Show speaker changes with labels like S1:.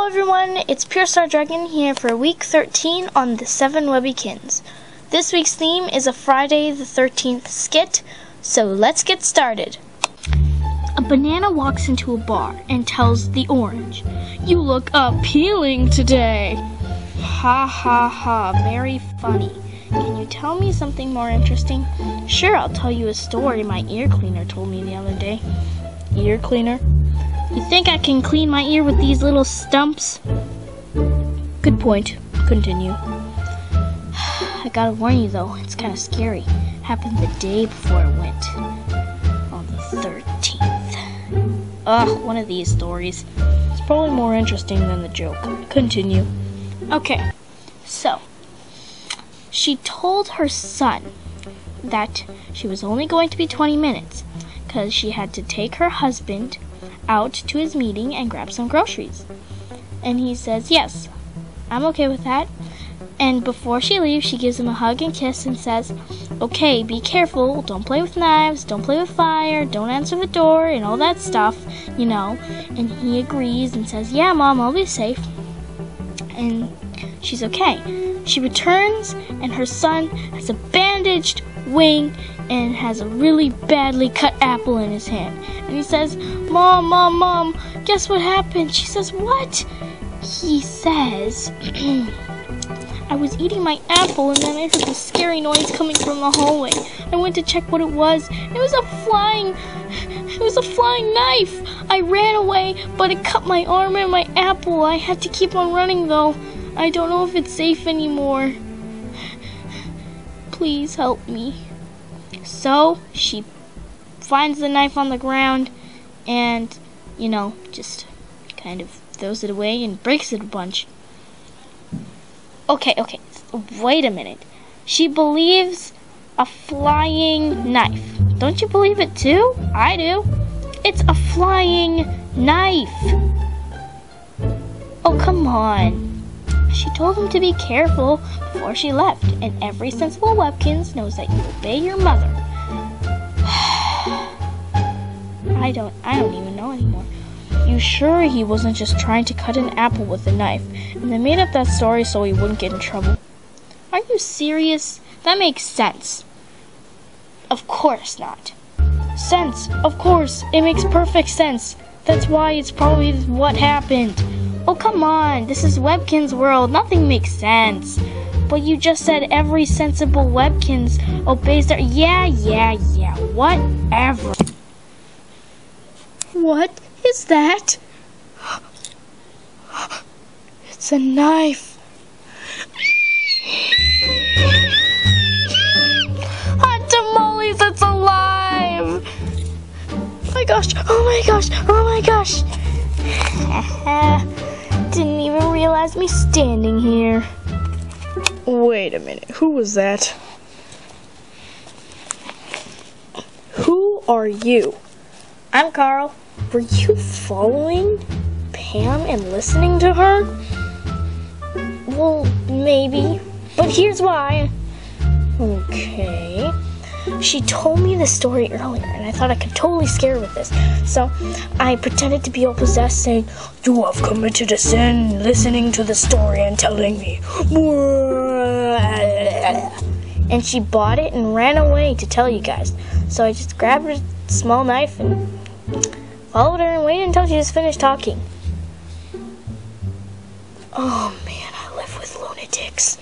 S1: Hello everyone, it's Pure Star Dragon here for week 13 on the 7 Webbykins. This week's theme is a Friday the 13th skit, so let's get started. A banana walks into a bar and tells the orange, "You look appealing today." Ha ha ha, very funny. Can you tell me something more interesting? Sure, I'll tell you a story my ear cleaner told me the other day. Ear cleaner? You think I can clean my ear with these little stumps? Good point. Continue. I gotta warn you though, it's kinda scary. Happened the day before I went. On the 13th. Ugh, one of these stories. It's probably more interesting than the joke. Continue. Okay, so she told her son that she was only going to be 20 minutes because she had to take her husband out to his meeting and grab some groceries. And he says, yes, I'm okay with that. And before she leaves, she gives him a hug and kiss and says, okay, be careful, don't play with knives, don't play with fire, don't answer the door, and all that stuff, you know. And he agrees and says, yeah, Mom, I'll be safe. And she's okay. She returns, and her son has a bandaged wing and has a really badly cut apple in his hand. And he says, Mom, Mom, Mom, guess what happened? She says, what? He says, I was eating my apple and then I heard this scary noise coming from the hallway. I went to check what it was. It was a flying knife. I ran away, but it cut my arm and my apple. I had to keep on running though. I don't know if it's safe anymore. Please help me. So she finds the knife on the ground and, you know, just kind of throws it away and breaks it a bunch. Okay, wait a minute. She believes a flying knife. Don't you believe it too? I do. It's a flying knife. Oh, come on. She told him to be careful before she left, and every sensible Webbkins knows that you obey your mother. I don't even know anymore. You sure he wasn't just trying to cut an apple with a knife, and they made up that story so he wouldn't get in trouble? Are you serious? That makes sense. Of course not. Sense, of course, it makes perfect sense. That's why it's probably what happened. Oh, come on, this is Webbkins world, nothing makes sense. But you just said every sensible Webbkins obeys their... Yeah, whatever. What is that? It's a knife. Hot tamales, it's alive! Oh my gosh. Didn't even realize me standing here. Wait a minute, who was that? Who are you? I'm Carl. Were you following Pam and listening to her? Well, maybe, but here's why. Okay. She told me the story earlier, and I thought I could totally scare her with this. So I pretended to be all possessed, saying, you have committed a sin, listening to the story and telling me. And she bought it and ran away to tell you guys. So I just grabbed a small knife and followed her and waited until she was finished talking. Oh man, I live with lunatics.